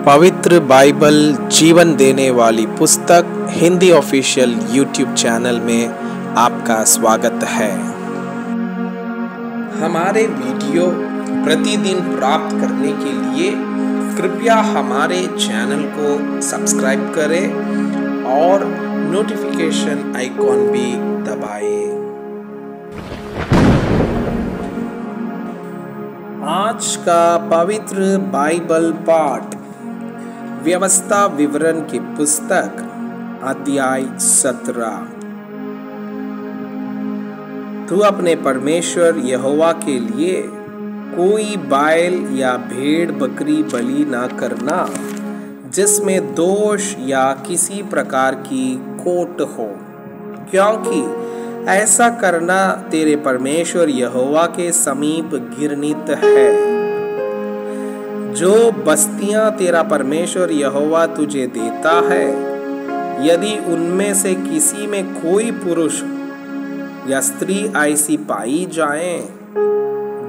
पवित्र बाइबल जीवन देने वाली पुस्तक हिंदी ऑफिशियल यूट्यूब चैनल में आपका स्वागत है। हमारे वीडियो प्रतिदिन प्राप्त करने के लिए कृपया हमारे चैनल को सब्सक्राइब करें और नोटिफिकेशन आइकॉन भी दबाएं। आज का पवित्र बाइबल पाठ व्यवस्था विवरण की पुस्तक अध्याय 17। तू अपने परमेश्वर यहोवा के लिए कोई बैल या भेड़ बकरी बलि ना करना जिसमें दोष या किसी प्रकार की खोट हो, क्योंकि ऐसा करना तेरे परमेश्वर यहोवा के समीप घृणित है। जो बस्तियां तेरा परमेश्वर यहोवा तुझे देता है, यदि उनमें से किसी में कोई पुरुष या स्त्री ऐसी पाई जाए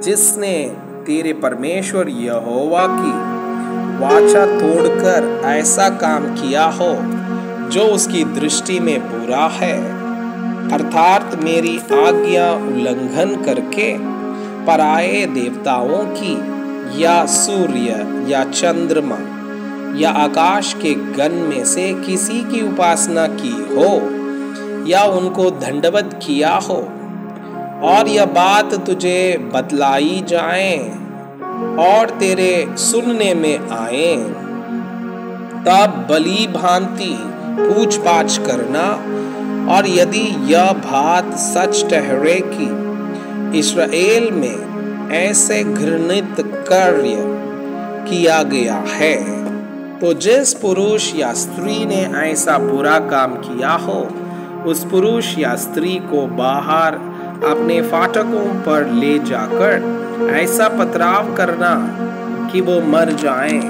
जिसने तेरे परमेश्वर यहोवा की वाचा तोड़कर ऐसा काम किया हो जो उसकी दृष्टि में बुरा है, अर्थात मेरी आज्ञा उल्लंघन करके पराये देवताओं की या सूर्य या चंद्रमा या आकाश के गण में से किसी की उपासना की हो या उनको दंडवत किया हो, और यह बात तुझे बतलाई जाए और तेरे सुनने में आए, तब भली भांति पूछ पाछ करना। और यदि यह बात सच ठहरे कि इस्राएल में ऐसे घृणित कार्य किया गया है, तो जिस पुरुष या स्त्री ने ऐसा बुरा काम किया हो, उस पुरुष या स्त्री को बाहर अपने फाटकों पर ले जाकर ऐसा पथराव करना कि वो मर जाएं।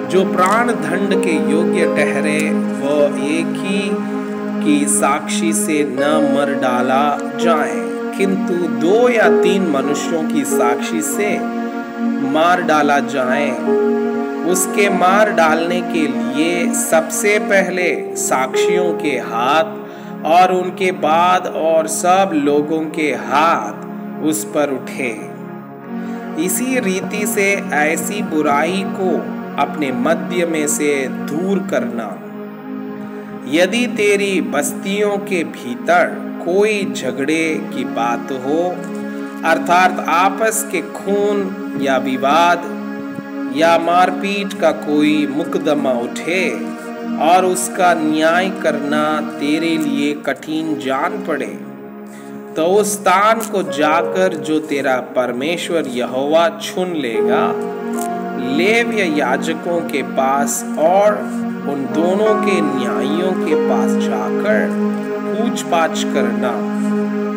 जो प्राण दंड के योग्य ठहरे वो एक ही की साक्षी से न मर डाला जाए, किंतु 2 या 3 मनुष्यों की साक्षी से मार डाला जाए। उसके मार डालने के लिए सबसे पहले साक्षियों के हाथ और उनके बाद और सब लोगों के हाथ उस पर उठे। इसी रीति से ऐसी बुराई को अपने मध्य में से दूर करना। यदि तेरी बस्तियों के भीतर कोई झगड़े की बात हो, अर्थात आपस के खून या विवाद या मारपीट का कोई मुकदमा उठे और उसका न्याय करना तेरे लिए कठिन जान पड़े, तो उस स्थान को जाकर जो तेरा परमेश्वर यहोवा चुन लेगा, लेव्य याजकों के पास और उन दोनों के न्यायियों के पास जाकर पूछ पाछ करना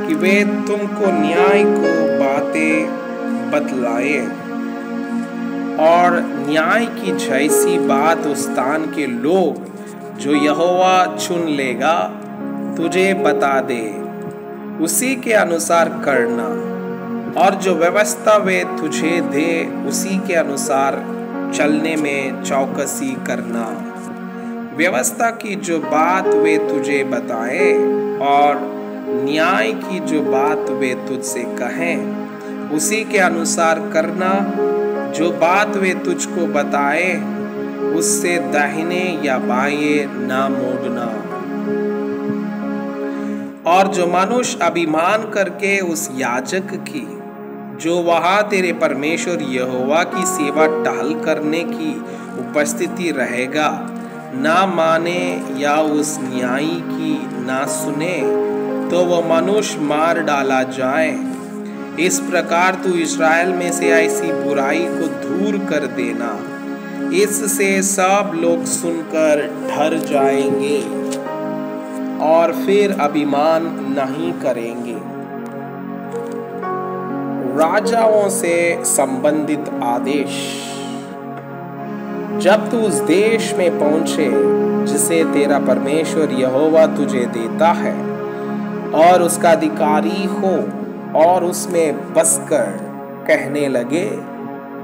कि वे तुमको न्याय को बातें बतलाए, और न्याय की जैसी बात उस स्थान के लोग जो यहोवा चुन लेगा तुझे बता दे, उसी के अनुसार करना। और जो व्यवस्था वे तुझे दे उसी के अनुसार चलने में चौकसी करना। व्यवस्था की जो बात वे तुझे बताए और न्याय की जो बात वे तुझसे कहें उसी के अनुसार करना। जो बात वे तुझको बताए उससे दाहिने या बाएं ना मोड़ना। और जो मनुष्य अभिमान करके उस याजक की जो वहां तेरे परमेश्वर यहोवा की सेवा टहल करने की उपस्थिति रहेगा ना माने या उस न्यायी की ना सुने, तो वह मनुष्य मार डाला जाए। इस प्रकार तू इस्राएल में से ऐसी बुराई को दूर कर देना, इससे सब लोग सुनकर डर जाएंगे और फिर अभिमान नहीं करेंगे। राजाओं से संबंधित आदेश। जब तू उस देश में पहुंचे जिसे तेरा परमेश्वर यहोवा तुझे देता है और उसका अधिकारी हो और उसमें बसकर कहने लगे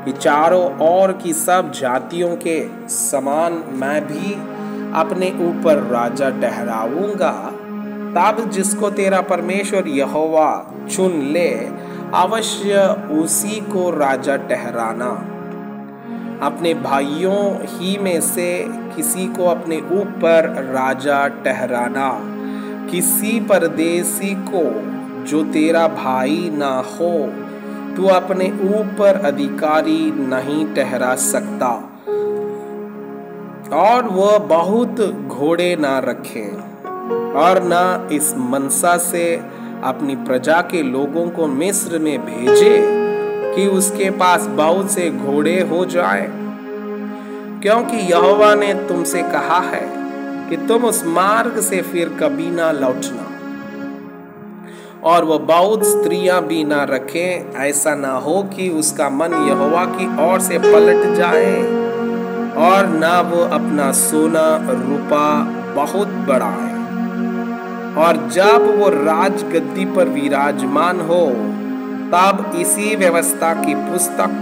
कि चारों ओर की सब जातियों के समान मैं भी अपने ऊपर राजा ठहराऊंगा, तब जिसको तेरा परमेश्वर यहोवा चुन ले, अवश्य उसी को राजा ठहराना। अपने भाइयों ही में से किसी को अपने ऊपर राजा ठहराना। किसी परदेसी को जो तेरा भाई ना हो तू अपने ऊपर अधिकारी नहीं ठहरा सकता, और वह बहुत घोड़े ना रखे, और ना इस मनसा से अपनी प्रजा के लोगों को मिस्र में भेजे कि उसके पास बहुत से घोड़े हो जाएं, क्योंकि यहोवा ने तुमसे कहा है कि तुम उस मार्ग से फिर कभी ना लौटना। और वह बहुत स्त्रियां भी ना रखे, ऐसा ना हो कि उसका मन यहोवा की ओर से पलट जाए, और ना वो अपना सोना रूपा बहुत बढ़ाए। और जब वो राजगद्दी पर विराजमान हो, तब इसी व्यवस्था की पुस्तक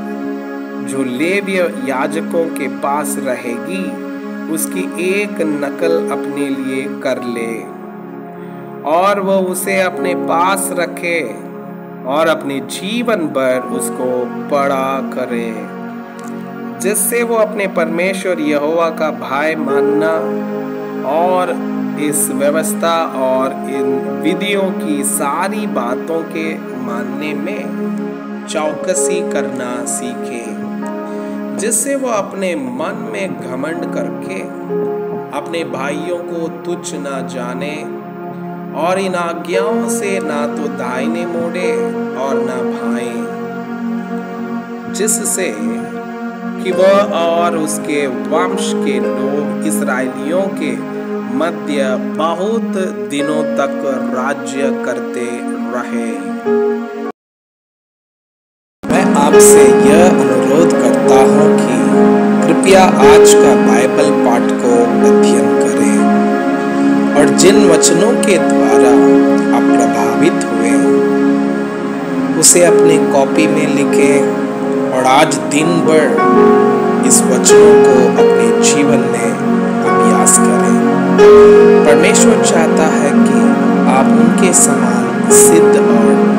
जो लेवीय याजकों के पास रहेगी, उसकी एक नकल अपने लिए कर ले, और वह उसे अपने पास रखे और अपने जीवन भर उसको पढ़ा करे, जिससे वो अपने परमेश्वर यहोवा का भय मानना और इस व्यवस्था और इन विधियों की सारी बातों के मानने में चौकसी करना सीखे, जिससे वो अपने मन में घमंड करके अपने भाइयों को तुच्छ ना जाने, और इन आज्ञाओं से ना तो दाहिने मोड़े और ना भाए, जिससे कि वह और उसके वंश के लोग इस्राएलियों के मध्य बहुत दिनों तक राज्य करते रहे। मैं आपसे यह अनुरोध करता हूँ कि कृपया आज का बाइबल पाठ को अध्ययन करें, और जिन वचनों के द्वारा आप प्रभावित हुए उसे अपने कॉपी में लिखें, और आज दिन भर इस वचनों को अपने जीवन में अभ्यास करें। परमेश्वर चाहता है कि आप उनके समान सिद्ध और